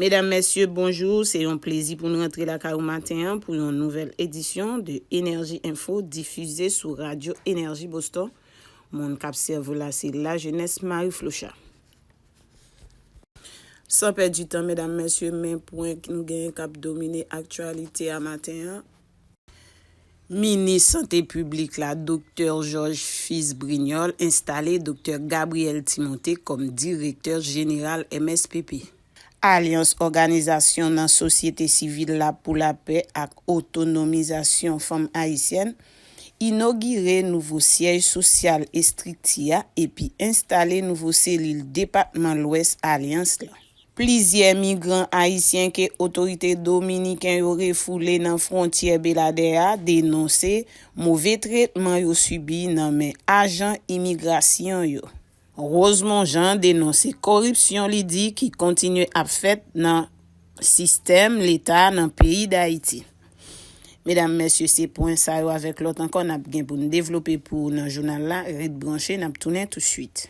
Mesdames, Messieurs, bonjour. C'est un plaisir pour nous rentrer la au matin pour une nouvelle édition de Énergie Info diffusée sur Radio Énergie Boston. Mon cap cerveau là, c'est la jeunesse Marie Flocha. Sans perdre du temps, mesdames, messieurs, mais point qui nous gagne cap dominer actualité à matin. Ministre Santé publique, la Dr. Georges Fils-Brignol, installé Dr. Gabriel Timothée comme directeur général MSPP. Alliance Organisation dans Société Civile là pour la paix et autonomisation femmes haïtiennes, inauguré nouveau siège social Estrictia et puis installé nouveau cellule département l'Ouest Alliance là. Plusieurs migrants haïtiens que autorités dominicaines ont refoulé dans frontière Beladea dénoncé mauvais traitement yo subi dans mes agents immigration yo. Rosemont Jean dénoncé corruption li dit qui continue à fait dans système l'État dans pays d'Haïti. Mesdames, messieurs, c'est point ça avec l'autre encore n'a bien pour nous développer pour dans journal là, reste branché, n'a tourner tout de suite.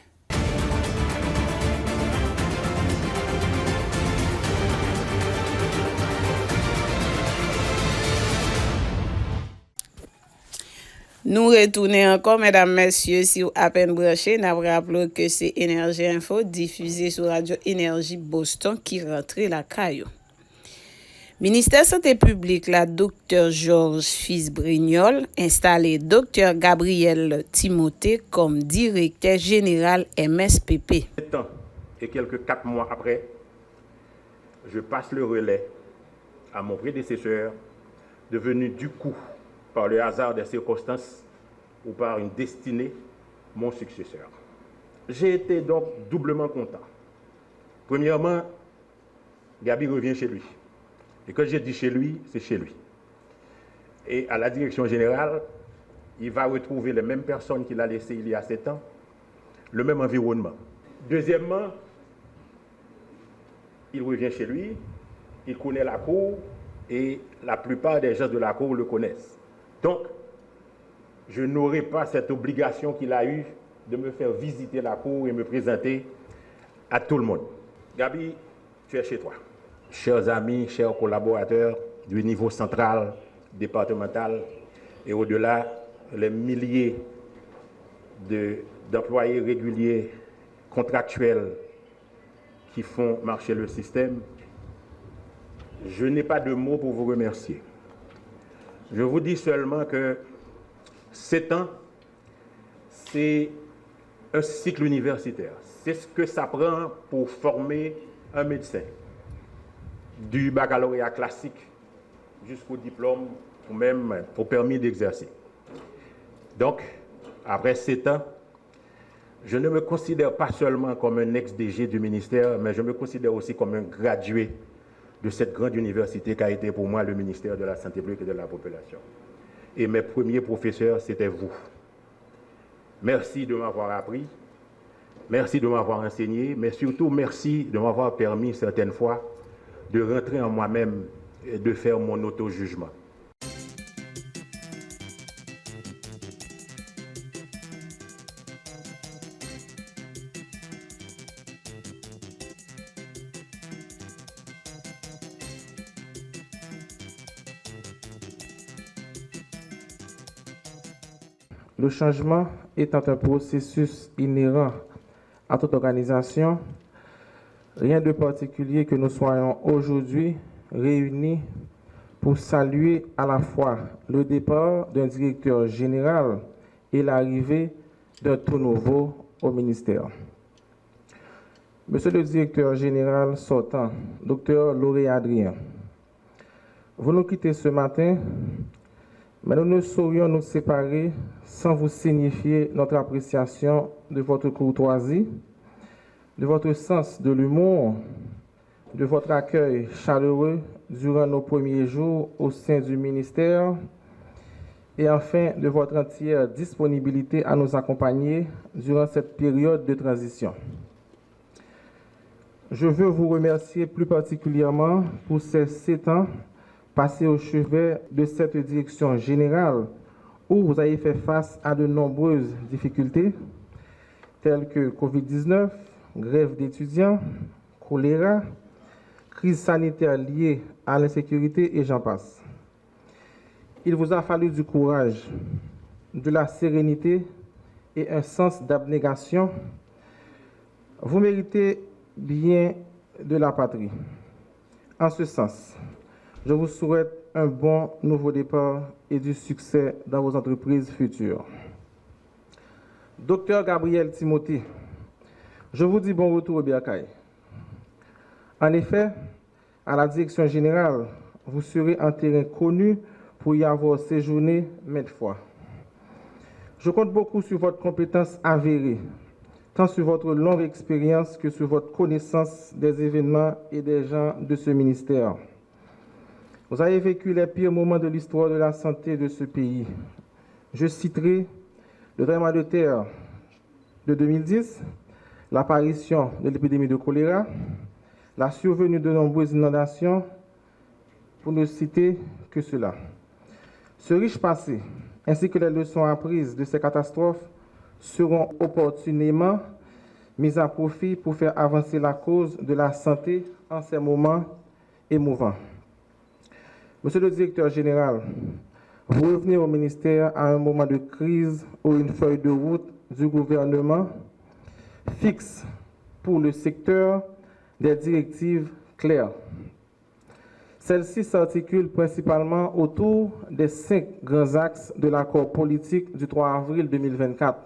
Nous retournons encore, mesdames, messieurs, si vous à peine branché, nous rappelons que c'est Énergie Info diffusée sur Radio Énergie Boston qui rentre la caillou. Ministère Santé publique, la Dr. Georges Fils-Brignol, installé Dr. Gabriel Timothée comme directeur général MSPP. 7 ans et quelques 4 mois après, je passe le relais à mon prédécesseur, devenu du coup, par le hasard des circonstances ou par une destinée, mon successeur. J'ai été donc doublement content. Premièrement, Gabi revient chez lui. Et quand j'ai dit chez lui, c'est chez lui. Et à la direction générale, il va retrouver les mêmes personnes qu'il a laissées il y a 7 ans, le même environnement. Deuxièmement, il revient chez lui, il connaît la cour et la plupart des gens de la cour le connaissent. Donc, je n'aurai pas cette obligation qu'il a eue de me faire visiter la cour et me présenter à tout le monde. Gabi, tu es chez toi. Chers amis, chers collaborateurs du niveau central, départemental et au-delà, les milliers d'employés réguliers, contractuels qui font marcher le système, je n'ai pas de mots pour vous remercier. Je vous dis seulement que 7 ans, c'est un cycle universitaire. C'est ce que ça prend pour former un médecin. Du baccalauréat classique jusqu'au diplôme ou même au permis d'exercer. Donc, après 7 ans, je ne me considère pas seulement comme un ex-DG du ministère, mais je me considère aussi comme un gradué de cette grande université qu'a été pour moi le ministère de la Santé publique et de la Population. Et mes premiers professeurs, c'était vous. Merci de m'avoir appris, merci de m'avoir enseigné, mais surtout merci de m'avoir permis certaines fois de rentrer en moi-même et de faire mon auto-jugement. Le changement étant un processus inhérent à toute organisation, rien de particulier que nous soyons aujourd'hui réunis pour saluer à la fois le départ d'un directeur général et l'arrivée d'un tout nouveau au ministère. Monsieur le directeur général sortant, Dr. Lauré Adrien, vous nous quittez ce matin, mais nous ne saurions nous séparer sans vous signifier notre appréciation de votre courtoisie, de votre sens de l'humour, de votre accueil chaleureux durant nos premiers jours au sein du ministère et enfin de votre entière disponibilité à nous accompagner durant cette période de transition. Je veux vous remercier plus particulièrement pour ces 7 ans passés au chevet de cette direction générale où vous avez fait face à de nombreuses difficultés telles que Covid-19, grève d'étudiants, choléra, crise sanitaire liée à l'insécurité et j'en passe. Il vous a fallu du courage, de la sérénité et un sens d'abnégation. Vous méritez bien de la patrie. En ce sens, je vous souhaite un bon nouveau départ et du succès dans vos entreprises futures. Docteur Gabriel Timothée, je vous dis bon retour au Bercail. En effet, à la direction générale, vous serez un terrain connu pour y avoir séjourné maintes fois. Je compte beaucoup sur votre compétence avérée, tant sur votre longue expérience que sur votre connaissance des événements et des gens de ce ministère. Vous avez vécu les pires moments de l'histoire de la santé de ce pays. Je citerai le tremblement de terre de 2010, l'apparition de l'épidémie de choléra, la survenue de nombreuses inondations, pour ne citer que cela. Ce riche passé, ainsi que les leçons apprises de ces catastrophes, seront opportunément mises à profit pour faire avancer la cause de la santé en ces moments émouvants. Monsieur le directeur général, vous revenez au ministère à un moment de crise où une feuille de route du gouvernement fixe pour le secteur des directives claires. Celle-ci s'articule principalement autour des 5 grands axes de l'accord politique du 3 avril 2024.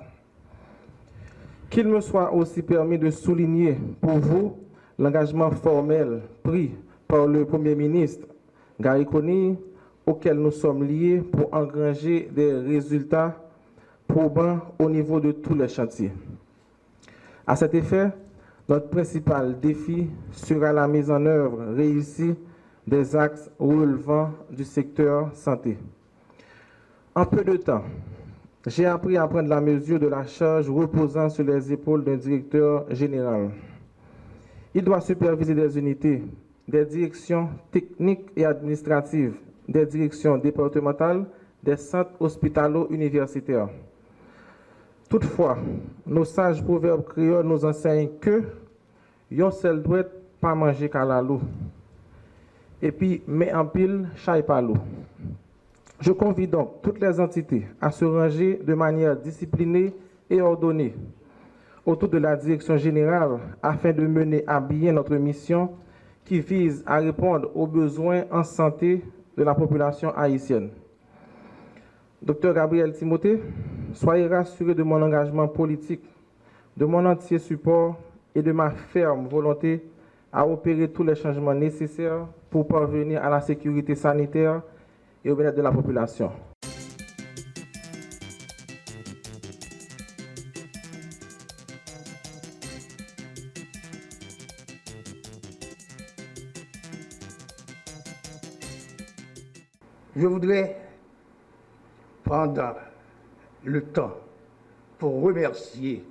Qu'il me soit aussi permis de souligner pour vous l'engagement formel pris par le Premier ministre Gary Conille, auquel nous sommes liés pour engranger des résultats probants au niveau de tous les chantiers. À cet effet, notre principal défi sera la mise en œuvre réussie des axes relevant du secteur santé. En peu de temps, j'ai appris à prendre la mesure de la charge reposant sur les épaules d'un directeur général. Il doit superviser des unités, des directions techniques et administratives, des directions départementales, des centres hospitalo-universitaires. Toutefois, nos sages proverbes créoles nous enseignent que yon seul doit pas manger qu'à la loup. Et puis, met en pile, chaille pas l'eau. Je convie donc toutes les entités à se ranger de manière disciplinée et ordonnée autour de la direction générale afin de mener à bien notre mission qui vise à répondre aux besoins en santé de la population haïtienne. Docteur Gabriel Timothée, soyez rassuré de mon engagement politique, de mon entier support et de ma ferme volonté à opérer tous les changements nécessaires pour parvenir à la sécurité sanitaire et au bien-être de la population. Je voudrais prendre le temps pour remercier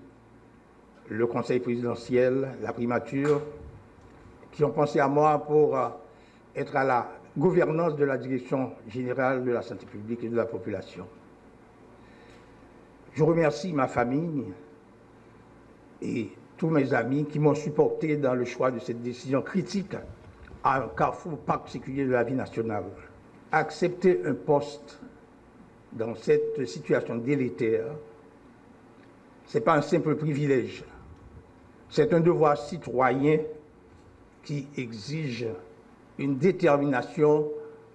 le Conseil présidentiel, la primature, qui ont pensé à moi pour être à la gouvernance de la Direction générale de la santé publique et de la population. Je remercie ma famille et tous mes amis qui m'ont supporté dans le choix de cette décision critique à un carrefour particulier de la vie nationale. Accepter un poste dans cette situation délétère, ce n'est pas un simple privilège, c'est un devoir citoyen qui exige une détermination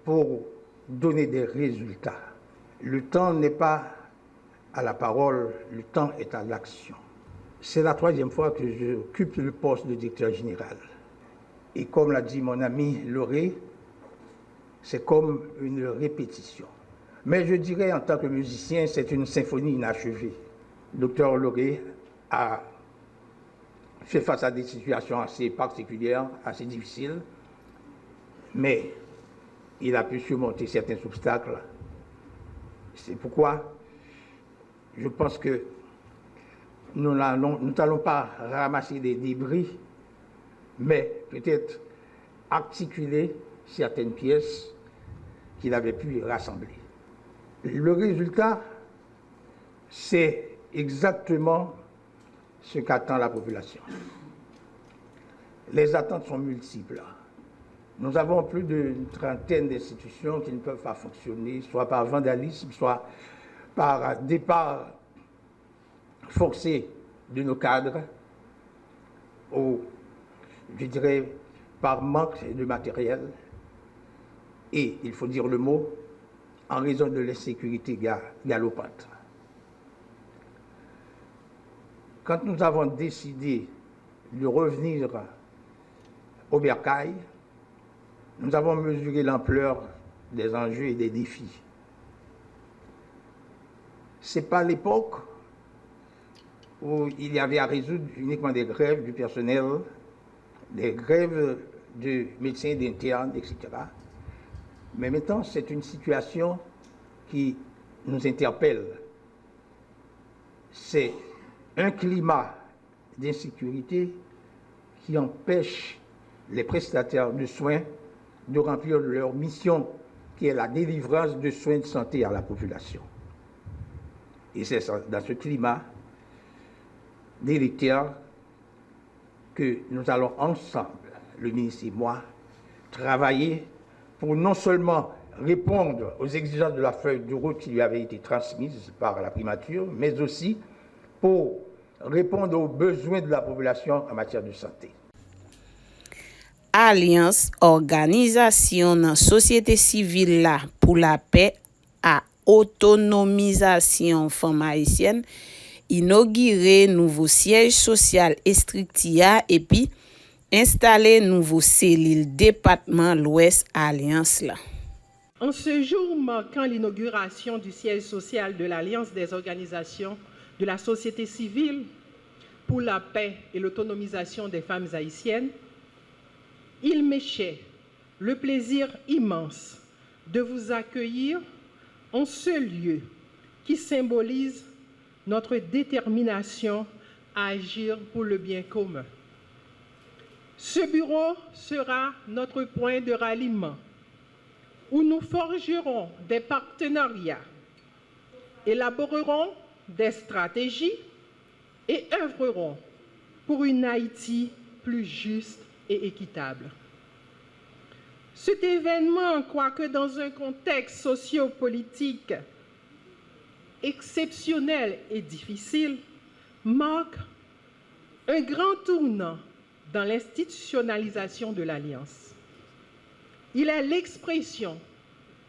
pour donner des résultats. Le temps n'est pas à la parole, le temps est à l'action. C'est la 3e fois que j'occupe le poste de directeur général. Et comme l'a dit mon ami Loré, c'est comme une répétition. Mais je dirais en tant que musicien, c'est une symphonie inachevée. Le docteur Loré a fait face à des situations assez particulières, assez difficiles, mais il a pu surmonter certains obstacles. C'est pourquoi je pense que nous n'allons pas ramasser des débris, mais peut-être articuler certaines pièces qu'il avait pu rassembler. Le résultat, c'est exactement ce qu'attend la population. Les attentes sont multiples. Nous avons plus d'une trentaine d'institutions qui ne peuvent pas fonctionner, soit par vandalisme, soit par départ forcé de nos cadres, ou, je dirais, par manque de matériel, et, il faut dire le mot, en raison de l'insécurité galopante. Quand nous avons décidé de revenir au bercail, nous avons mesuré l'ampleur des enjeux et des défis. Ce n'est pas l'époque où il y avait à résoudre uniquement des grèves du personnel, des grèves de médecins, d'internes, etc. Mais maintenant, c'est une situation qui nous interpelle. C'est un climat d'insécurité qui empêche les prestataires de soins de remplir leur mission, qui est la délivrance de soins de santé à la population. Et c'est dans ce climat délétère que nous allons ensemble, le ministre et moi, travailler pour non seulement répondre aux exigences de la feuille de route qui lui avait été transmise par la primature, mais aussi pour répondre aux besoins de la population en matière de santé. Alliance organisation dans société civile là pour la paix à autonomisation femmes haïtiennes inauguré nouveau siège social Estrictia et puis installé nouveau cellule département l'Ouest Alliance là. En ce jour marquant l'inauguration du siège social de l'Alliance des organisations de la société civile pour la paix et l'autonomisation des femmes haïtiennes, il m'échait le plaisir immense de vous accueillir en ce lieu qui symbolise notre détermination à agir pour le bien commun. Ce bureau sera notre point de ralliement où nous forgerons des partenariats, élaborerons des stratégies et œuvrerons pour une Haïti plus juste et équitable. Cet événement, quoique dans un contexte socio-politique exceptionnel et difficile, marque un grand tournant dans l'institutionnalisation de l'Alliance. Il est l'expression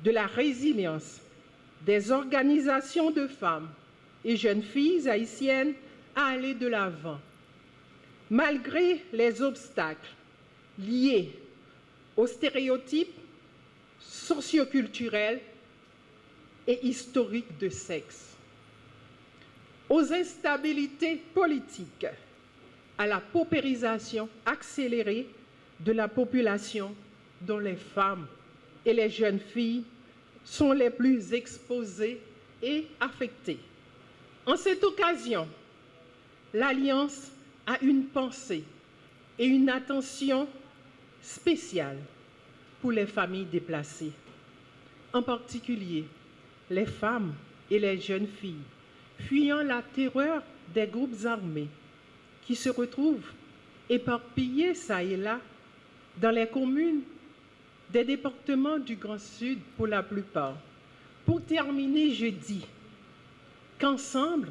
de la résilience des organisations de femmes et jeunes filles haïtiennes à aller de l'avant, malgré les obstacles liés aux stéréotypes socioculturels et historiques de sexe, aux instabilités politiques, à la paupérisation accélérée de la population dont les femmes et les jeunes filles sont les plus exposées et affectées. En cette occasion, l'Alliance a une pensée et une attention spéciale pour les familles déplacées, en particulier les femmes et les jeunes filles fuyant la terreur des groupes armés qui se retrouvent éparpillés çà et là dans les communes des départements du Grand Sud pour la plupart. Pour terminer, je dis qu'ensemble,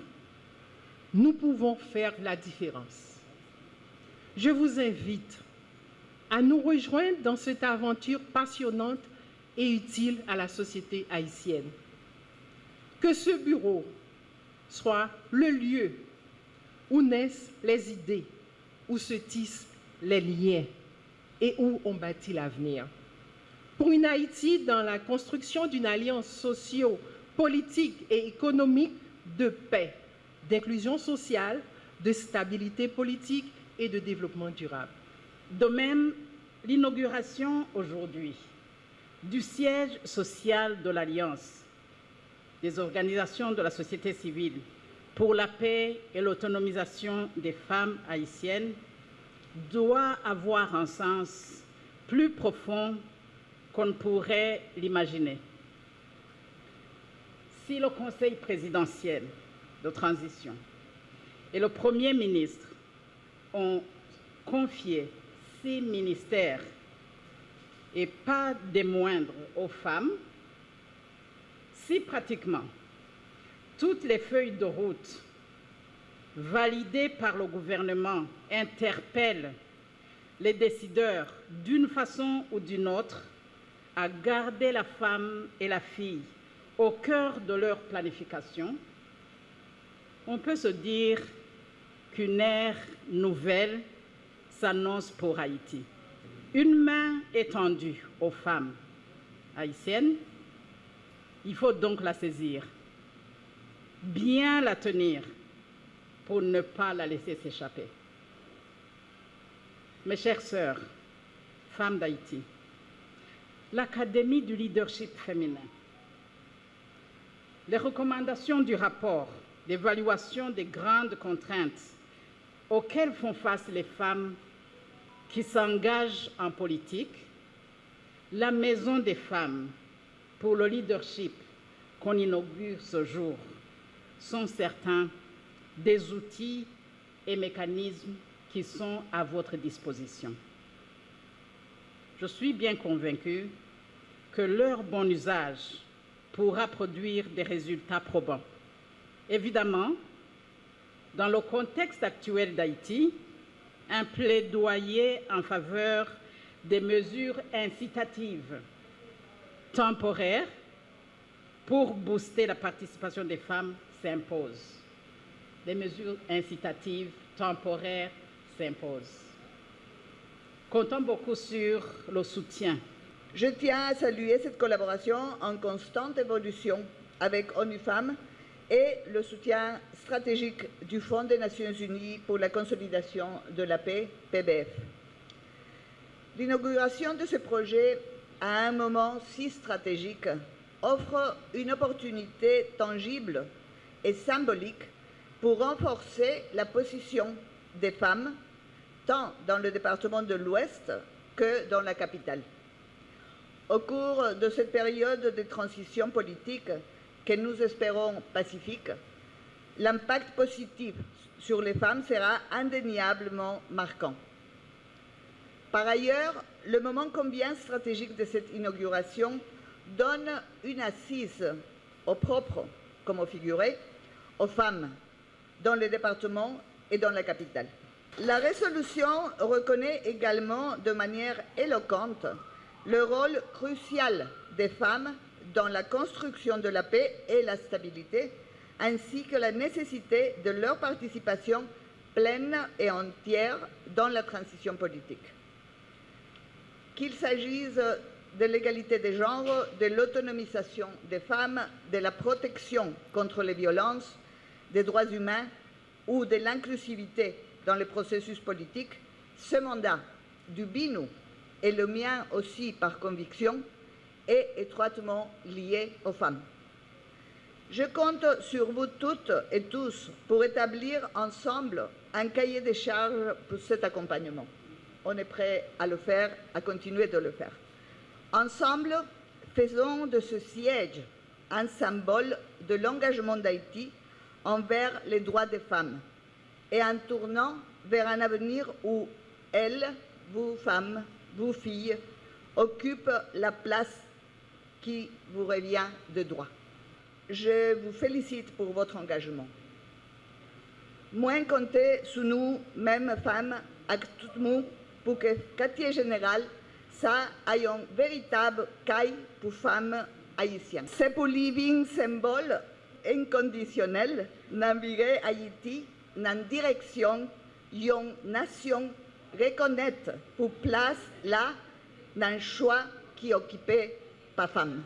nous pouvons faire la différence. Je vous invite à nous rejoindre dans cette aventure passionnante et utile à la société haïtienne. Que ce bureau soit le lieu où naissent les idées, où se tissent les liens et où on bâtit l'avenir. Pour une Haïti dans la construction d'une alliance socio-politique et économique de paix, d'inclusion sociale, de stabilité politique et de développement durable. De même, l'inauguration aujourd'hui du siège social de l'Alliance des organisations de la société civile pour la paix et l'autonomisation des femmes haïtiennes doit avoir un sens plus profond qu'on ne pourrait l'imaginer. Si le Conseil présidentiel de transition et le Premier ministre ont confié 6 ministères et pas des moindres aux femmes, si pratiquement toutes les feuilles de route validées par le gouvernement interpellent les décideurs d'une façon ou d'une autre à garder la femme et la fille au cœur de leur planification, on peut se dire qu'une ère nouvelle s'annonce pour Haïti. Une main étendue aux femmes haïtiennes, il faut donc la saisir, bien la tenir pour ne pas la laisser s'échapper. Mes chères sœurs, femmes d'Haïti, l'Académie du leadership féminin, les recommandations du rapport d'évaluation des grandes contraintes auxquelles font face les femmes qui s'engagent en politique, la Maison des femmes pour le leadership qu'on inaugure ce jour sont certains des outils et mécanismes qui sont à votre disposition. Je suis bien convaincue que leur bon usage pourra produire des résultats probants. Évidemment, dans le contexte actuel d'Haïti, un plaidoyer en faveur des mesures incitatives temporaires pour booster la participation des femmes s'impose. Des mesures incitatives temporaires s'imposent. Comptons beaucoup sur le soutien. Je tiens à saluer cette collaboration en constante évolution avec ONU Femmes et le soutien stratégique du Fonds des Nations Unies pour la consolidation de la paix, PBF. L'inauguration de ce projet à un moment si stratégique offre une opportunité tangible et symbolique pour renforcer la position des femmes, tant dans le département de l'Ouest que dans la capitale. Au cours de cette période de transition politique que nous espérons pacifique, l'impact positif sur les femmes sera indéniablement marquant. Par ailleurs, le moment combien stratégique de cette inauguration donne une assise au propre comme au figuré aux femmes dans le département et dans la capitale. La résolution reconnaît également de manière éloquente le rôle crucial des femmes dans la construction de la paix et la stabilité, ainsi que la nécessité de leur participation pleine et entière dans la transition politique. Qu'il s'agisse de l'égalité des genres, de l'autonomisation des femmes, de la protection contre les violences, des droits humains ou de l'inclusivité dans le processus politique, ce mandat du BINU et le mien aussi par conviction est étroitement lié aux femmes. Je compte sur vous toutes et tous pour établir ensemble un cahier des charges pour cet accompagnement. On est prêt à le faire, à continuer de le faire. Ensemble, faisons de ce siège un symbole de l'engagement d'Haïti envers les droits des femmes et un tournant vers un avenir où elles, vous femmes, vous filles, occupent la place qui vous revient de droit. Je vous félicite pour votre engagement. Moins comptez sur nous, mêmes femmes, à tout le monde, pour que le quartier général ça ait un véritable caille pour femmes haïtiennes. C'est pour living symbole inconditionnel naviguer Haïti dans direction d'une nation reconnaître pour place là dans le choix qui occupait par femme.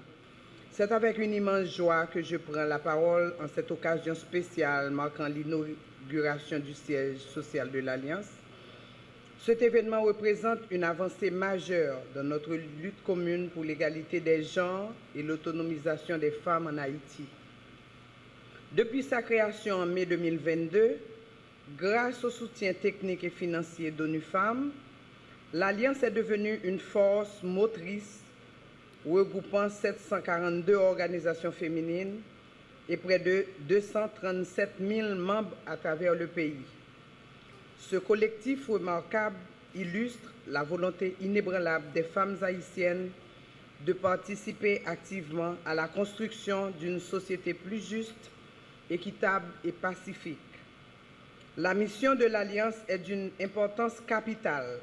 C'est avec une immense joie que je prends la parole en cette occasion spéciale marquant l'inauguration du siège social de l'Alliance. Cet événement représente une avancée majeure dans notre lutte commune pour l'égalité des genres et l'autonomisation des femmes en Haïti. Depuis sa création en mai 2022, grâce au soutien technique et financier d'ONU Femmes, l'Alliance est devenue une force motrice regroupant 742 organisations féminines et près de 237 000 membres à travers le pays. Ce collectif remarquable illustre la volonté inébranlable des femmes haïtiennes de participer activement à la construction d'une société plus juste, équitable et pacifique. La mission de l'Alliance est d'une importance capitale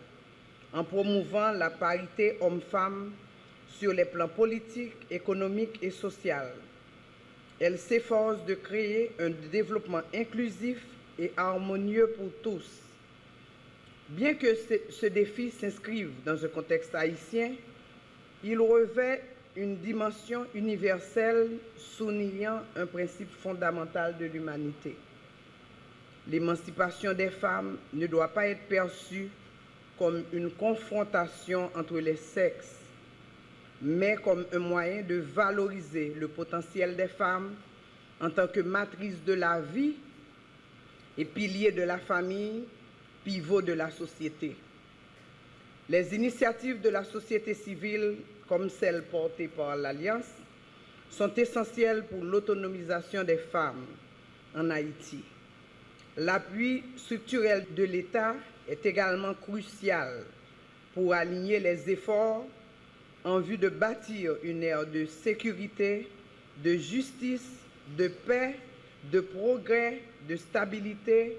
en promouvant la parité homme-femme sur les plans politiques, économiques et social. Elle s'efforce de créer un développement inclusif et harmonieux pour tous. Bien que ce défi s'inscrive dans un contexte haïtien, il revêt une dimension universelle soulignant un principe fondamental de l'humanité. L'émancipation des femmes ne doit pas être perçue comme une confrontation entre les sexes, mais comme un moyen de valoriser le potentiel des femmes en tant que matrice de la vie et pilier de la famille, pivot de la société. Les initiatives de la société civile, comme celles portées par l'Alliance, sont essentielles pour l'autonomisation des femmes en Haïti. L'appui structurel de l'État est également crucial pour aligner les efforts en vue de bâtir une ère de sécurité, de justice, de paix, de progrès, de stabilité,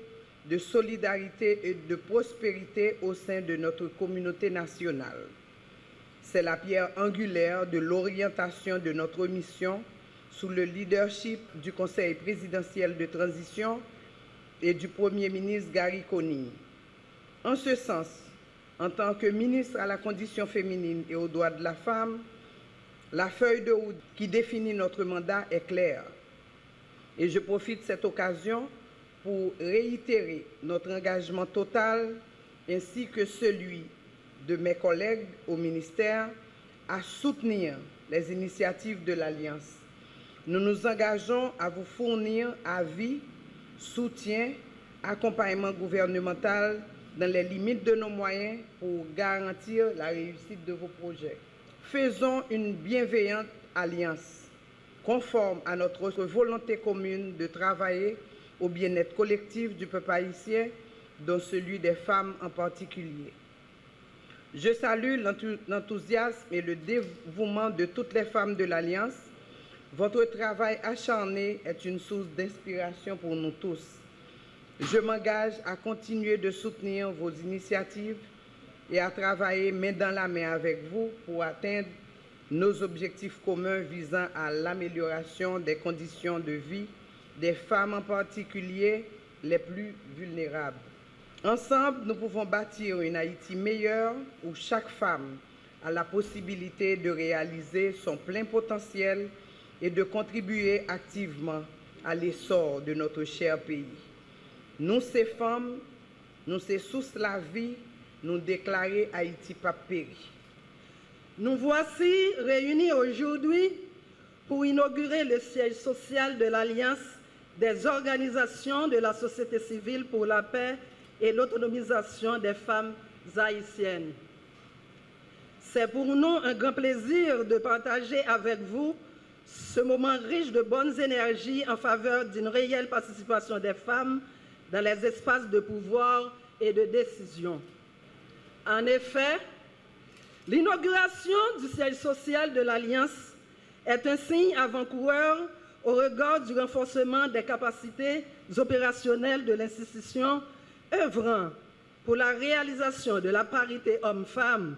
de solidarité et de prospérité au sein de notre communauté nationale. C'est la pierre angulaire de l'orientation de notre mission sous le leadership du Conseil présidentiel de transition et du Premier ministre Gary Conille. En ce sens, en tant que ministre à la condition féminine et aux droits de la femme, la feuille de route qui définit notre mandat est claire. Et je profite de cette occasion pour réitérer notre engagement total ainsi que celui de mes collègues au ministère à soutenir les initiatives de l'Alliance. Nous nous engageons à vous fournir avis, soutien, accompagnement gouvernemental dans les limites de nos moyens pour garantir la réussite de vos projets. Faisons une bienveillante alliance, conforme à notre volonté commune de travailler au bien-être collectif du peuple haïtien, dont celui des femmes en particulier. Je salue l'enthousiasme et le dévouement de toutes les femmes de l'Alliance. Votre travail acharné est une source d'inspiration pour nous tous. Je m'engage à continuer de soutenir vos initiatives et à travailler main dans la main avec vous pour atteindre nos objectifs communs visant à l'amélioration des conditions de vie des femmes en particulier les plus vulnérables. Ensemble, nous pouvons bâtir une Haïti meilleure où chaque femme a la possibilité de réaliser son plein potentiel et de contribuer activement à l'essor de notre cher pays. Nous, ces femmes, nous, ces sous la vie, nous déclarer Haïti pas péri. Nous voici réunis aujourd'hui pour inaugurer le siège social de l'Alliance des organisations de la société civile pour la paix et l'autonomisation des femmes haïtiennes. C'est pour nous un grand plaisir de partager avec vous ce moment riche de bonnes énergies en faveur d'une réelle participation des femmes dans les espaces de pouvoir et de décision. En effet, l'inauguration du siège social de l'Alliance est un signe avant-coureur au regard du renforcement des capacités opérationnelles de l'institution œuvrant pour la réalisation de la parité homme-femme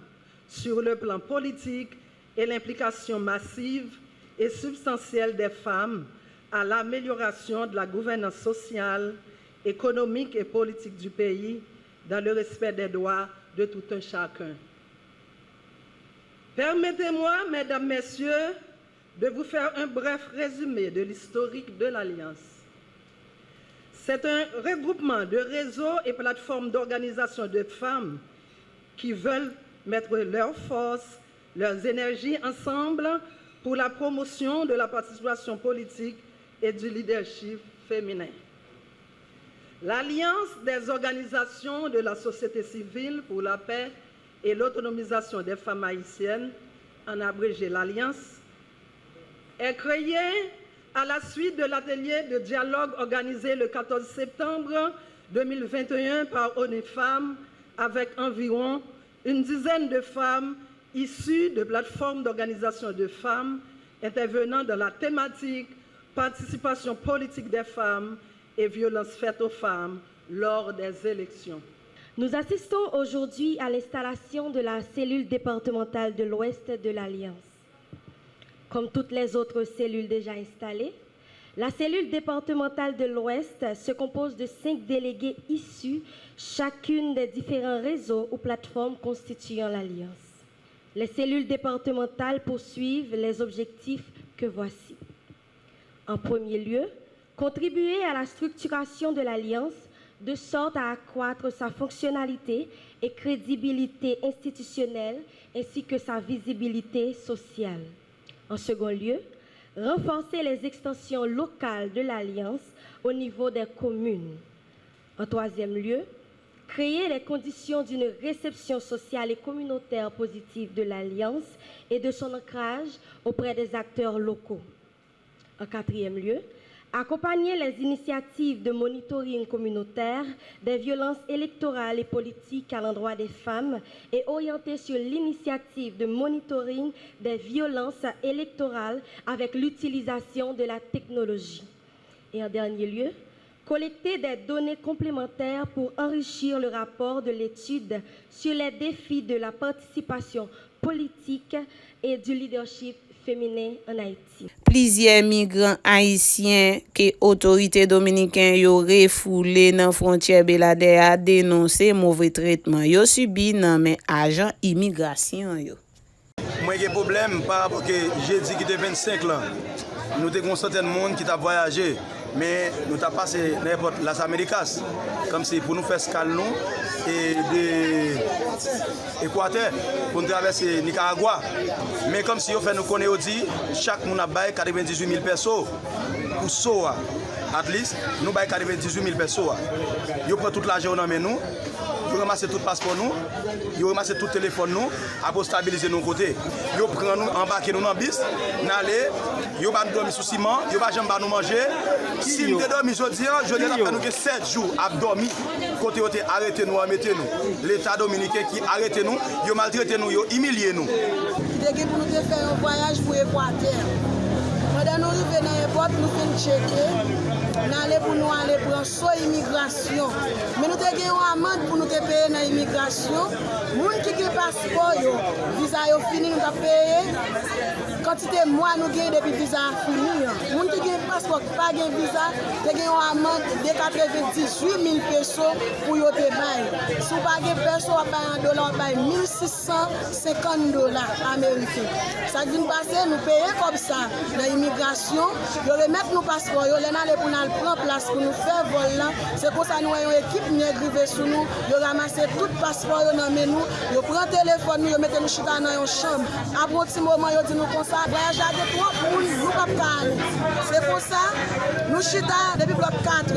sur le plan politique et l'implication massive et substantielle des femmes à l'amélioration de la gouvernance sociale, économique et politique du pays dans le respect des droits de tout un chacun. Permettez-moi, mesdames, messieurs, de vous faire un bref résumé de l'historique de l'Alliance. C'est un regroupement de réseaux et plateformes d'organisation de femmes qui veulent mettre leurs forces, leurs énergies ensemble pour la promotion de la participation politique et du leadership féminin. L'Alliance des organisations de la société civile pour la paix et l'autonomisation des femmes haïtiennes, en abrégé l'Alliance, est créée à la suite de l'atelier de dialogue organisé le 14 septembre 2021 par ONU Femmes avec environ une dizaine de femmes issues de plateformes d'organisation de femmes intervenant dans la thématique participation politique des femmes et violences faites aux femmes lors des élections. Nous assistons aujourd'hui à l'installation de la cellule départementale de l'Ouest de l'Alliance. Comme toutes les autres cellules déjà installées, la cellule départementale de l'Ouest se compose de 5 délégués issus chacune des différents réseaux ou plateformes constituant l'Alliance. Les cellules départementales poursuivent les objectifs que voici. En premier lieu, contribuer à la structuration de l'Alliance de sorte à accroître sa fonctionnalité et crédibilité institutionnelle ainsi que sa visibilité sociale. En second lieu, renforcer les extensions locales de l'Alliance au niveau des communes. En troisième lieu, créer les conditions d'une réception sociale et communautaire positive de l'Alliance et de son ancrage auprès des acteurs locaux. En quatrième lieu, accompagner les initiatives de monitoring communautaire des violences électorales et politiques à l'endroit des femmes et orienter sur l'initiative de monitoring des violences électorales avec l'utilisation de la technologie. Et en dernier lieu, collecter des données complémentaires pour enrichir le rapport de l'étude sur les défis de la participation politique et du leadership féminin en Haïti. Plusieurs migrants haïtiens que autorités dominicaines yo refoulé dans frontière Belader a dénoncé mauvais traitement yo subi nan men agent immigration yo. Moi j'ai problème par rapport que j'ai dit qu'il était 25 ans. Nous avons certains monde qui t'a voyagé mais nous t'a passé n'importe las Américas comme si pour nous faire escale nous et de Équateur pour nous traverser Nicaragua. Mais comme si on fait nous connaît dit chaque monde a bail 98 000 pesos pour SOA. At least nous bail 98 000 pesos. Yo prend toute l'argent dans nous. Yo ramasse tout passeport nous, yo ramasse tout téléphone nous, après stabiliser nos côtés. Yo prend nous, embarquer nous dans bus, n'aller, yo va nous dormir sous ciment, yo va jamais nous manger. Si nous dormi jodi, je dis là nous 7 jours à dormir. Côté côté arrêter nous, mettez nous. L'État dominicain qui arrête nous, yo maltraité nous, yo humilié nous. Dès pour nous faire un voyage pour Équateur. Pendant nous arrivons dans l'aéroport, nous faisons checker. Nous allons pour nous aller prendre soit immigration. Mais nous avons une amende pour nous payer dans l'immigration. Les gens qui ont un passeport, visa fini, nous avons payé. Quantité de mois nous avons depuis visa fini. Les gens qui ont un passeport, pas de visa, nous avons une amende de 98 000 pesos pour nous payer. Si vous n'avez pas de pesos, vous payez $1 650 américains. Ça vient passer, nous payons comme ça dans l'immigration. Nous remettons nos passeports, nous allons pour nous prendre place pour nous faire vol là. C'est pour ça que nous avons une équipe négrivé sur nous. Nous ramassons tout le passeport, nous mettons nous. Nous prenons le téléphone, nous mettons nous chita dans une chambre. Après un petit moment, nous disons comme ça, voyage à des trois pour nous ne pouvons pas aller. C'est pour ça, nous chita depuis bloc 4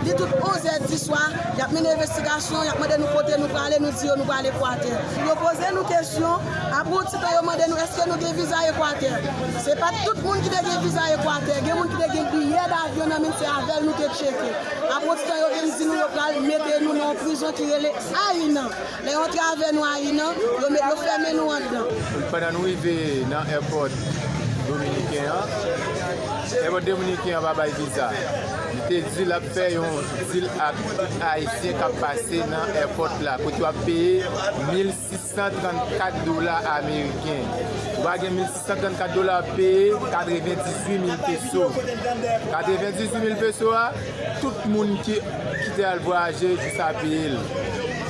dit tout 11h10 soir, il y a une investigation, il y a demandé nous côté nous parler, nous dire nous aller Équateur. Nous poser nous questions, après un petit temps, nous demandé nous est-ce que nous avons visa Équateur. C'est pas tout le monde qui a un visa Équateur, il y a des gens qui ont un billet d'avion, c'est avec nous qui checker. Après tout temps, ils disent nous mettez nous dans une prison qui est Haïna. Les on travaille nous Haïna, ils ferment nous en dedans. Pendant nous arriver dans l'aéroport dominicain, l'aéroport dominicain va bailler visa. Il dit la fait un deal haïtien qui a passé dans l'aéroport là, que tu vas payer $1 634 américains. Tu vas gagner $1 634 payer 98 000 pesos. 98 000 pesos, tout le monde qui est voyager juste à payer.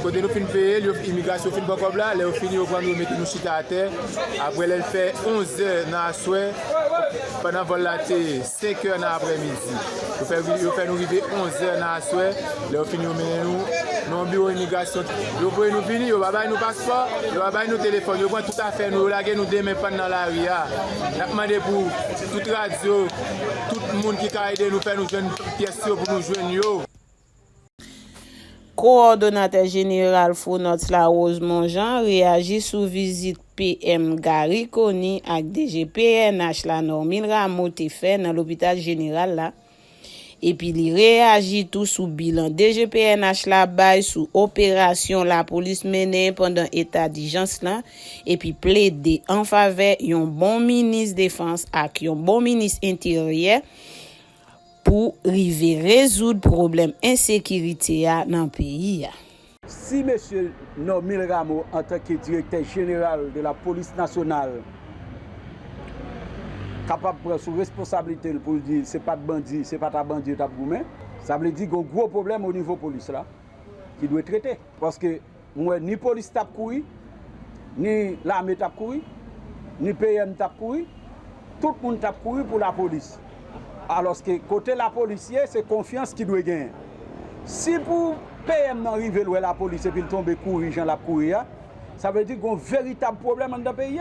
Quand nous finissons de payer, l'immigration finit comme là, nous finissons de nous mettre nous chita à terre. Après, elle fait 11 heures dans la soirée, pendant vol la 5 heures dans l'après-midi. Nous faisons nous arriver 11 heures dans la soirée, nous finissons de nous dans le bureau d'immigration. Nous pouvons nous finir, nous avons nos passeports, nous avons nos téléphones, nous avons tout à fait, nous avons demain dans la rue. Nous avons demandé pour toute radio, tout le monde qui a aidé nous faire nous jeunes pièces pour nous joindre. Coordonnateur général Fonot La Rose Monjean réagit sous visite PM Gary Koni ak DG PNH la Normil Rameau te fait dans l'hôpital général là Et puis il réagit tout sous bilan DGPNH la bail sous opération la police menée pendant état d'urgence là et puis plaider en faveur yon bon ministre défense ak yon bon ministre intérieur pour river résoudre problème insécurité dans pays. Si M. Nomil Rameau, en tant que directeur général de la police nationale, capable de prendre sous responsabilité pour dire c'est pas de bandit, c'est pas ta bandit, ta gourmet, ça veut dire qu'il y a un gros problème au niveau police là, qui doit traiter. Parce que moi, ni police tape courir, ni l'armée tape courir, ni PM tape courir, tout le monde tape courir pour la police. Alors que côté la policier, c'est confiance qui doit gagner. Si pour PM n'arrive où la police et puis tombe courir, Jean la courir, ça veut dire qu'il y a un véritable problème dans le pays.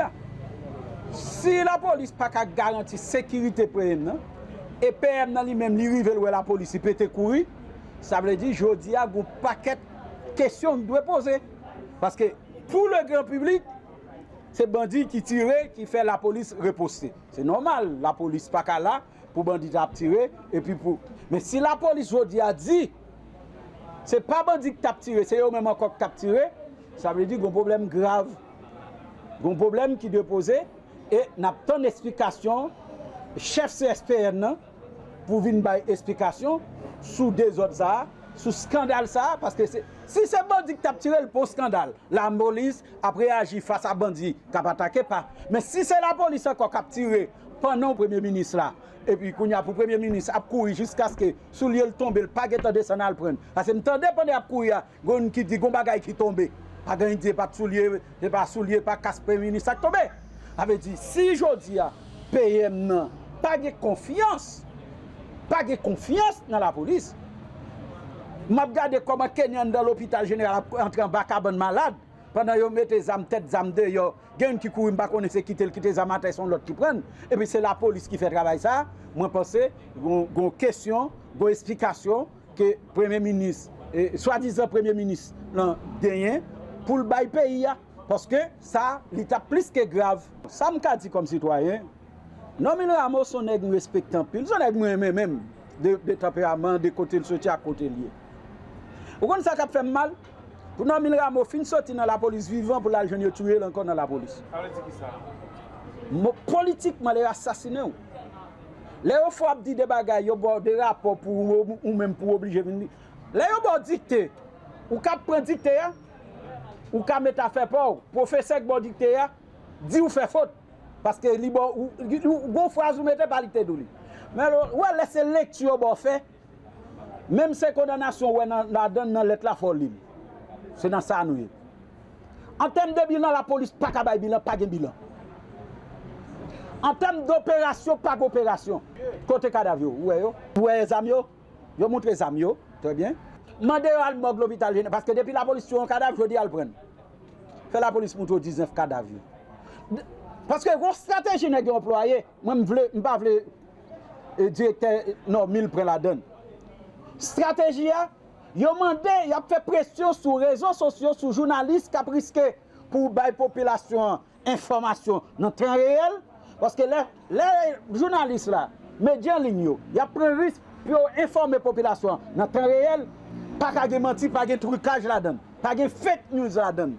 Si la police n'a pas garanti la sécurité PM, et PM dans lui-même arrive où la police peut courir, ça veut dire qu'il y a un paquet de questions qu'on doit poser. Parce que pour le grand public, c'est bandit qui tire, qui fait la police reposter. C'est normal, la police n'est pas là pour bandit à tirer. Et puis pour... Mais si la police aujourd'hui a dit, c'est pas bandit qui t'a tiré, c'est eux même encore qui t'a tiré, ça veut dire qu'il y a un problème grave. Il y a un problème qui doit poser. Et n'a pas d'explication, chef CSPN pour venir donner explication sous des autres ça, sous scandale ça, parce que si c'est bandit qui t'a tiré le pour scandale, la police après agit face à bandit qui n'a pas attaqué pas. Mais si c'est la police encore qui a tiré pendant le Premier ministre là, et puis qu'on y a pour le Premier ministre a couru jusqu'à ce que soulier le tombe, le pas de descendre à le prendre. Parce que m'tendez pendant à courir, gon qui dit gon bagay qui tombe, pas gagner pas soulier, pas casse Premier ministre qui tombe. Avait dit si jodi a PM nan pas de confiance dans la police. M'a regardé comment Kenyan dans l'hôpital général entre en bacabane malade pendant yo mette zam tête zam de yo gen qui couri pas connaître quitter zam tête son l'autre qui prennent et puis c'est la police qui fait travail ça. Moi penser gon question, gon explication que premier ministre soi-disant premier ministre nan gagné pour le bail pays. Parce que ça, l'état plus que grave. Ça me dit comme citoyen, Nomil Rameau son nèg respectant pile, son nèg même de tempérament, de côté le sorti à côté lié. Vous connaissez ça qui fait mal? Pour Nomil Rameau fin sorti dans la police vivant pour la jeune tuer encore dans la police. Politiquement les assassiner. Les faut dire des bagages, yo bon des rapports pour ou même pour obliger venir. Les yo bon dicter. Ou cap prendre dicter ou ka mettre à faire peur professeur qui bon dicter dit ou fait faute parce que li bon ou phrase ou mettez pas dicter douli mais ouais laisser lecture bon fait même ces condamnations ouais la donne dans lettre la folie c'est dans ça nous en termes de bilan la police pas ka bay bilan pas gen bilan en termes d'opération pas d'opération côté cadavre ouais zam yo montre zam yo très bien mandé à l'hôpital parce que depuis la police sur un cadavre, je dis à le prendre. Fait la police montre 19 cadavres. Parce que vos stratégies n'est employée, moi je pas vle directeur Nomil prend la donne. Stratégie yo mandé, y a fait pression sur réseaux sociaux, sur journalistes qui a risqué pour bailler population information dans temps réel parce que les journalistes là, médias en ligne, y a pris risque pour informer la population dans temps réel. Pas qu'à mentir, pas de trucage là-dedans, pas de fake news là-dedans.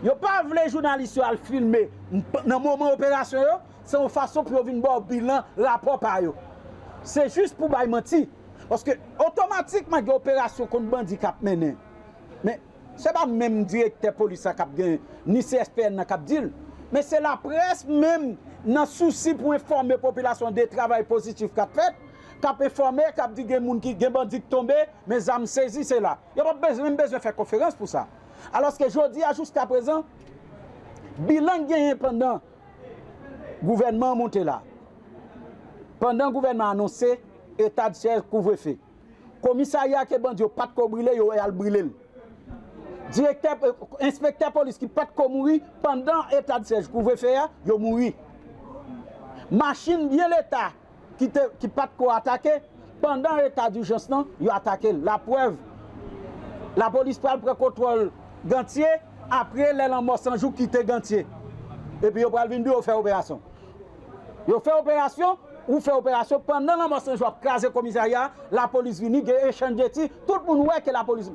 Yo pas les journalistes à filmer dans le moment opération, c'est une façon pour venir voir bilan, rapport par eux. C'est juste pour pas mentir. Parce que automatiquement, il y a une opération contre bandit qui a mené. Mais ce n'est pas même directeur police qui a gagné, ni CSPN qui a dit. Mais c'est la presse même, dans le souci pour informer la population des travail positifs qui a fait. Cap informé, cap dit gen moun ki gen bandit tombé, mes âmes saisies c'est là. Il n'y a pas même besoin de faire conférence pour ça. Alors que jodi a jusqu'à présent bilan gagné pendant gouvernement monté là. Pendant gouvernement annoncé état de siège couvre-feu. Commissariat que bandit pas de ko brûler yo al brûler. Directeur inspecteur police qui pas de ko mourir pendant état de siège couvre-feu yo mouri. Machine bien l'état qui pas de quoi attaquer pendant l'état d'urgence non il a attaqué la preuve la police prend contrôle Gantier après les mort 100 jours quitter Gantier et puis il va venir faire opération ou fait opération pendant la mort joie craser commissariat, la police vini, échange de tir, tout le monde voit que la police.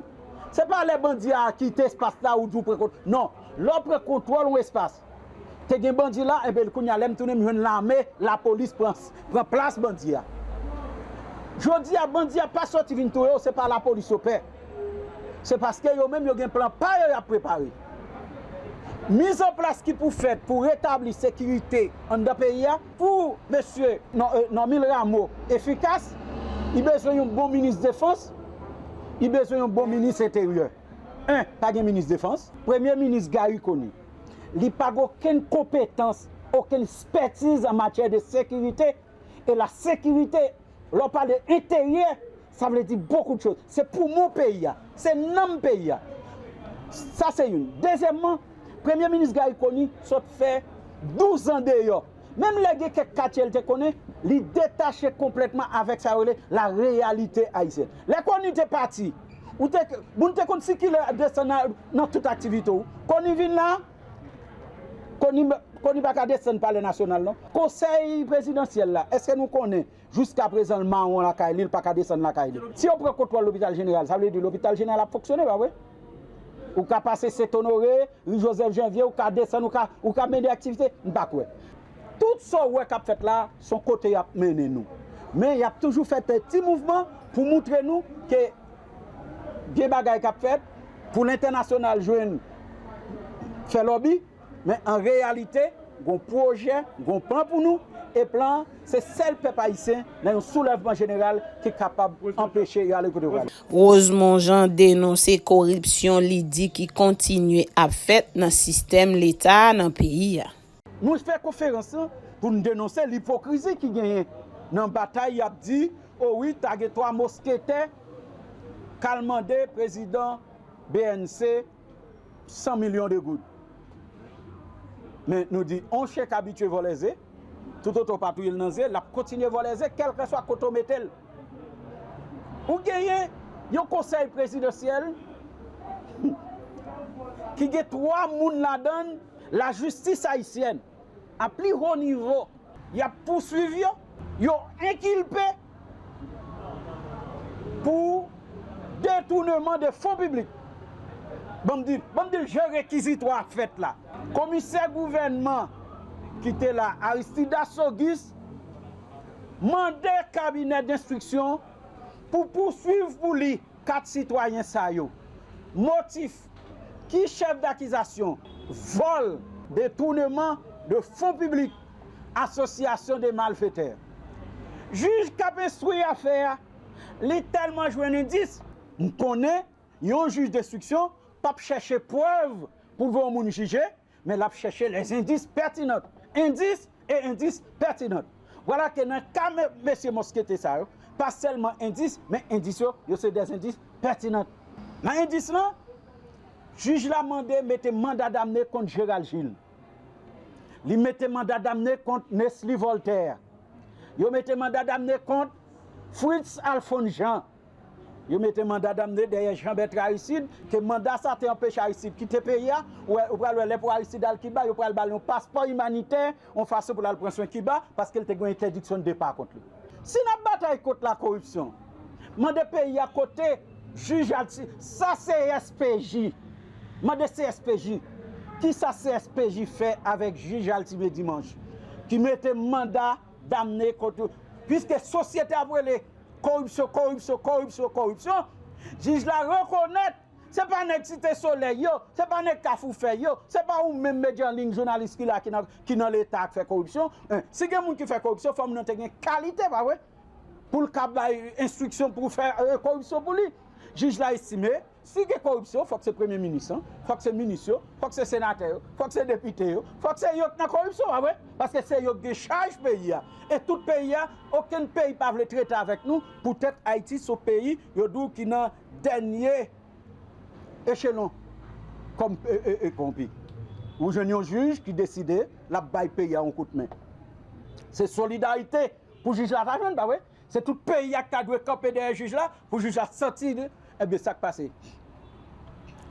C'est pas les bandits qui quittent l'espace là ou du précontrôle. Non, l'autre contrôle ou espace. Te gen bandit là, et bien, quand il y a l'armée, la police prend place bandit. Je dis à bandit pas sorti vin tout, c'est pas la police au père. C'est parce que yo même yo gen plan pas yo a préparé. Mise en place qui pour faire pour rétablir sécurité en dans pays pour monsieur Normil Rameau efficace, il besoin un bon ministre de défense, il besoin un bon ministre intérieur. Pas de ministre de défense, premier ministre Gary Koni. Il n'a pas aucune compétence, aucune expertise en matière de sécurité. Et la sécurité, l'on parle de l'intérieur, ça veut dire beaucoup de choses. C'est pour mon pays, c'est notre pays. Ça, c'est une. Deuxièmement, Premier ministre Gary Koni ça fait 12 ans d'ailleurs. Même les gens qui quartier te connaissent, ils détachent complètement avec ça, la réalité haïtienne. Les Koni étaient partis. Vous te connaissez qui descend dans toute activité. Koni vient là, Koni va descendre par le national. Non? Conseil présidentiel là, est-ce que nous connaissons jusqu'à présent le Mahon la Kaili, il pas descendre la Kaili. Si on prend contrôle l'hôpital général, ça veut dire l'hôpital général a fonctionné, bah oui. Ou ka passer Saint-Honoré, Joseph Janvier, ou ka descendre, ou ka mener activité, pas quoi. Tout ça ouais qu'a fait là, son côté a mené nous. Mais il a toujours fait un petit mouvement pour montrer nous que bien bagay qu'a fait pour l'international joindre faire lobby, mais en réalité, un projet, un plan pour nous et plan, c'est seul peuple haïtien dans un soulèvement général qui est capable d'empêcher d'aller côté droit. Rosemont Jean dénonce corruption l'idée qui continue à faire dans le système l'État dans le pays. Nous faisons conférence pour nous dénoncer l'hypocrisie qui gagne dans la bataille. Il a dit, oh oui, tu as 3 mousquetaires qui ont demandé président BNC 100 millions de gouttes. Mais nous dit, on chèque habitué voler, tout autre patrouille dans zé, la continue voler, quel que soit côté métal. Ou gagnez un conseil présidentiel qui a 3 moun là-dedans, la justice haïtienne, à plus haut niveau, il a poursuivi, il a inculpé pour détournement de fonds publics. Bon me dit, je réquisitoire fait là. Commissaire gouvernement qui était là, Aristida Sogis, mandé cabinet d'instruction pour poursuivre pour lui 4 citoyens ça yo. Motif qui chef d'accusation, vol, détournement de fonds publics, association des malfaiteurs. Juge qui a instruit affaire, il tellement joué un indice, on connaît, il y a un juge d'instruction, pas chercher preuve pour voir mon juger, mais là chercher les indices pertinents. Indices et indices pertinents. Voilà que dans le cas de M. Mosquete, ça, pas seulement indices, mais indices, c'est des indices pertinents. Dans l'indice là, le juge l'a demandé de mettre mandat d'amener contre Gérald Gilles. Il mettait mandat d'amener contre Nestlé Voltaire. Il mettait mandat d'amener contre Fritz Alphonse Jean. Il mettait mandat d'amener derrière Jean-Bertrand Aristide, que mandat ça t'a empêché Aristide quitter le pays, ou pour Aristide Al-Kiba, il pour le un passeport humanitaire, on fasse pour le prendre soin Kiba, parce qu'il a une interdiction de départ contre lui. Si nous bataille contre la corruption, mandé pays à côté, juge, ça c'est SPJ. Mandé CSPJ. Qui ça CSPJ fait avec juge Altime dimanche? Qui mettait mandat d'amener contre. Puisque société a brûlé. Corruption, juge la reconnaître, c'est pas nek Cité Soleil yo, c'est pas nek Kafou fait yo, c'est pas ou même média en ligne journaliste qui dans l'état fait corruption. Si quelqu'un qui fait corruption, faut nous tenir qualité pas ouais pour le cap instruction pour faire corruption pour lui. Juge l'a estimé, si il y a corruption, il faut que c'est premier ministre, il faut que c'est ministre, il faut que c'est sénateur, il faut que c'est député, il faut que c'est la corruption, parce que c'est eux qui charge le pays. Et tout pays, aucun pays ne peut traiter avec nous, peut-être Haïti, ce pays, qui est dans le dernier échelon comme compris. Où je n'ai un juge qui décide la baille pays à un coup de main. C'est solidarité pour juger la famille, bah ouais. C'est tout pays qui a dû camper derrière le juge là pour juger la sortie. Eh bien, ça qui passe.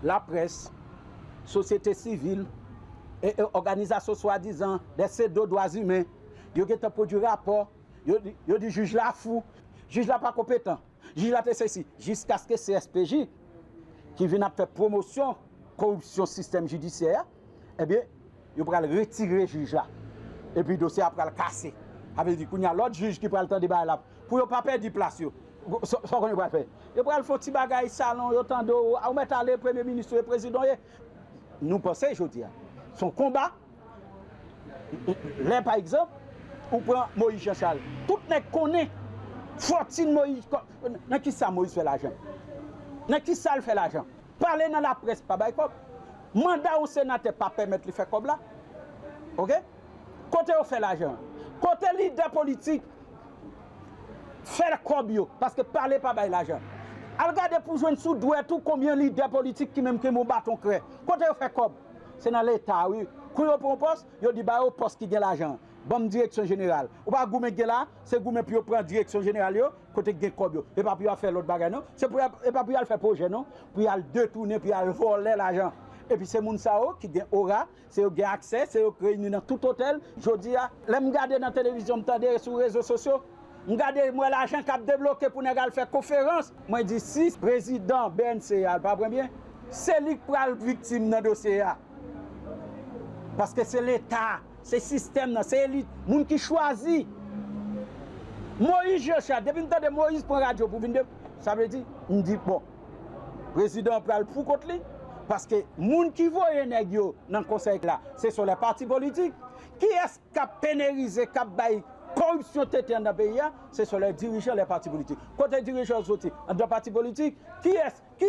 La presse, société civile et organisations soi-disant des pseudo droits humains, ils ont produit un rapport Yo dit juge là fou, juge là pas compétent, juge là c'est ceci, jusqu'à ce que CSPJ qui vient faire promotion corruption système judiciaire, eh bien, yo pral retirer juge là. Et puis le dossier après le casser. Avec dit qu'il y a l'autre juge qui prend le temps de débat là pour ne pas perdre place. Ça qu'on va faire. Il prend le faut petit bagage salon, yo tando, ou mettre aller premier ministre et président. Nous pensons aujourd'hui son combat. Là par exemple, on prend Moïse Jean-Charles. Tout le monde connaît Fortune Moïse. Dans qui ça Moïse fait l'argent? Dans qui ça fait l'argent? Parler dans la presse pas bail comme mandat au sénateur pas permettre de faire comme là. OK? Côté on fait l'argent. Côté leader politique, faire comme parce que parler pas bail l'argent. Regardez pour joindre sous doué tout combien de leaders politiques qui même que mon bâton crée. Côté on fait comme c'est dans l'état oui. Quand on prend poste, on dit bah au poste qui gagne l'argent. Bonne direction générale. Ou pas goumen là, c'est goumen puis prendre direction générale yo, côté gagne comme yo. Et pas puis faire l'autre bagarre non. C'est pour et pas puis faire projet non, puis al détourner puis al voler l'argent. Et puis c'est moun sao qui gagne aura, c'est qui gagne accès, c'est qui réuni dans tout hôtel. Jodi a, l'aime regarder dans télévision, m'tande sur les réseaux sociaux. Regardez moi l'argent qu'a débloqué pour négal faire conférence. Moi dis si président BNCA pas bien, c'est lui qui pral victime dans dossier a. Parce que c'est l'état, c'est le système, c'est l'élite, moun qui choisit. Moïse Jean-Charles, depuis que Moïse prend radio pour venir, ça veut dire on dit bon. Président pral pour contre lui. Parce que les gens qui voient dans le conseil là, c'est sur les partis politiques. Qui est-ce qui a pénalisé, qui a baillé corruption dans le pays? C'est sur les dirigeants des partis politiques. Côté les dirigeants dans les partis politiques, qui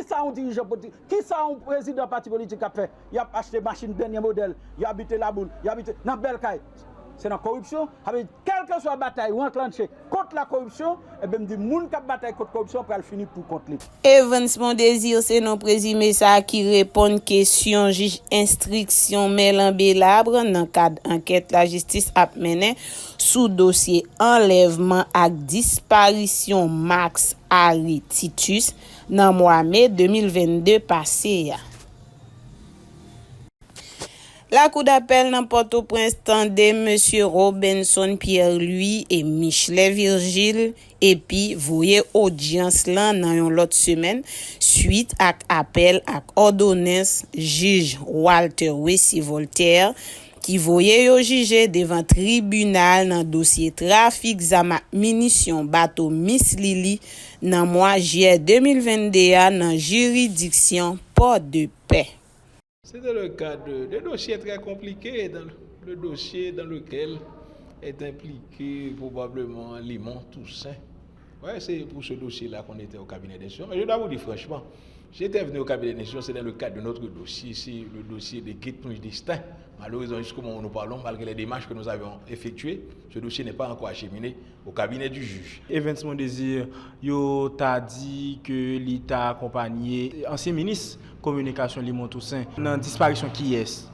ça un dirigeant politique? Qui ça un président de parti politique a fait? Il a acheté une machine dernier modèle, il a habité la boule, il a habité dans Belkaï. C'est la corruption. Quelle que soit la bataille ou enclenchée contre la corruption, et bien, les gens qui bataille contre la corruption pour finir pour contre lui. Evans Mondésir, c'est non présumé ça qui répond question juge instruction Mélan Bélabre dans cadre enquête la justice a mené sous dossier enlèvement et disparition Max Harry Titus dans mois mai 2022 passé. La Cour d'appel dans Port-au-Prince tendait M. Robinson Pierre-Louis et Michelet Virgile et puis voyez audience là dans l'autre semaine suite à appel à ordonnance juge Walter Wessy Voltaire qui voyait yo juger devant tribunal dans dossier trafic zama munitions bateau Miss Lily dans mois juillet 2021 dans juridiction Port-de-Paix. C'est dans le cadre de dossiers très compliqués, dans le dossier dans lequel est impliqué probablement Limon Toussaint. Ouais, c'est pour ce dossier-là qu'on était au cabinet d'instruction. Mais je dois vous dire franchement, j'étais venu au cabinet d'instruction, c'est dans le cadre de notre dossier, c'est le dossier des Guet-Touche Destin. Malheureusement, jusqu'au moment où nous parlons, malgré les démarches que nous avions effectuées, ce dossier n'est pas encore acheminé au cabinet du juge. Evans Mondésir, yo t'a dit que l'État accompagné ancien ministre communication Limon Toussaint dans disparition qui est.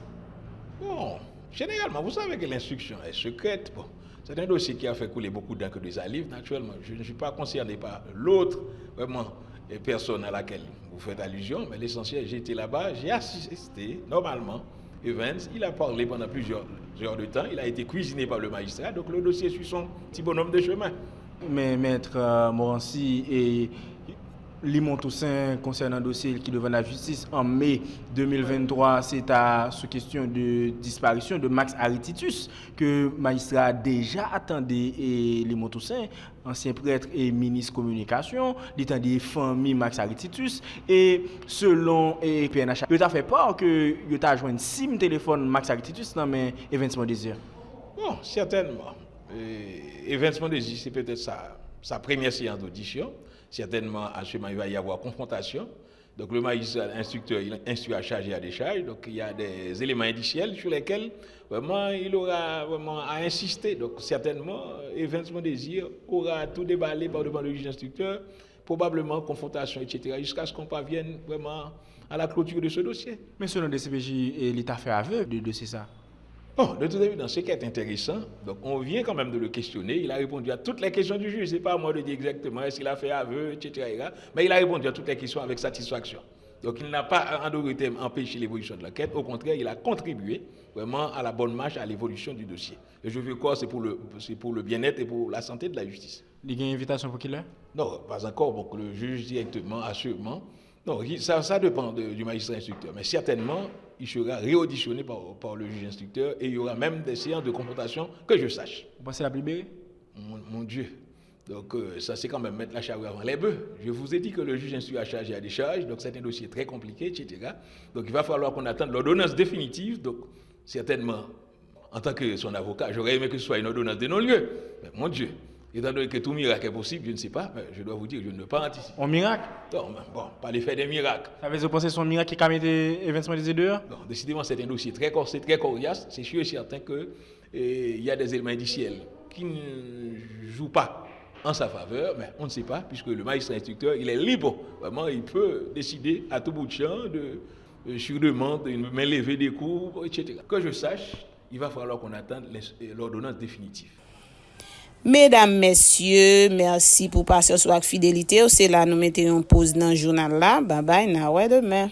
Bon, généralement, vous savez que l'instruction est secrète. Bon, c'est un dossier qui a fait couler beaucoup d'encre de salive. Naturellement, je ne suis pas concerné par l'autre, vraiment, personne à laquelle vous faites allusion, mais l'essentiel, j'ai été là-bas, j'ai assisté, normalement. Evans, il a parlé pendant plusieurs heures de temps, il a été cuisiné par le magistrat, donc le dossier suit son petit bonhomme de chemin. Mais Maître Morancy et Limon Toussaint concernant un dossier qui devant la justice en mai 2023, c'est à ce question de disparition de Max Harry Titus que le magistrat a déjà attendu et Limon Toussaint, ancien prêtre et ministre communication, l'étendue famille Max Harry Titus et selon PNH, il a fait part que il a joint SIM téléphone Max Harry Titus dans mes événements désir. Bon, certainement. Événement désir, c'est peut-être sa première séance d'audition. Certainement, à ce moment, il va y avoir confrontation. Donc, le magistrat instructeur, il instruit à charge et à décharge. Donc, il y a des éléments indiciels sur lesquels, vraiment, il aura vraiment à insister. Donc, certainement, événement désir aura tout déballé par devant le juge instructeur, probablement confrontation, etc., jusqu'à ce qu'on parvienne vraiment à la clôture de ce dossier. Mais selon le DCPJ, l'État fait aveu de dossier ça. Bon, de toute évidence, ce qui est intéressant, donc on vient quand même de le questionner, il a répondu à toutes les questions du juge, c'est pas à moi de dire exactement est-ce qu'il a fait aveu, etc. Mais il a répondu à toutes les questions avec satisfaction. Donc il n'a pas en d'autres termes empêché l'évolution de l'enquête, au contraire, il a contribué vraiment à la bonne marche, à l'évolution du dossier. Et je veux croire que c'est pour le bien-être et pour la santé de la justice. Il y a une invitation pour qui là? Non, pas encore, pour que le juge directement, assurément. Non, ça dépend du magistrat instructeur, mais certainement, il sera réauditionné par le juge instructeur et il y aura même des séances de confrontation que je sache. Vous pensez la libérer? Mon Dieu. Donc ça c'est quand même mettre la charrue avant les bœufs. Je vous ai dit que le juge instruit à charge et à décharge, donc c'est un dossier très compliqué, etc. Donc il va falloir qu'on attende l'ordonnance définitive. Donc certainement, en tant que son avocat, j'aurais aimé que ce soit une ordonnance de non-lieu. Mais mon Dieu, étant donné que tout miracle est possible, je ne sais pas, mais je dois vous dire, je ne peux pas anticiper. Un miracle? Non, bon, pas l'effet des miracles. Ça veut dire que vous pensez que c'est un miracle qui a mis des événements des dehors? Non, décidément, c'est un dossier très corsé, très coriace. C'est sûr et certain qu'il y a des éléments indiciels qui ne jouent pas en sa faveur, mais on ne sait pas, puisque le magistrat instructeur, il est libre. Vraiment, il peut décider à tout bout de champ, sur demande, de main levée des cours, etc. Que je sache, il va falloir qu'on attende l'ordonnance définitive. Mesdames, messieurs, merci pour passer sur la fidélité. C'est là nous mettons une pause dans le journal là. Bye bye, na ouais demain.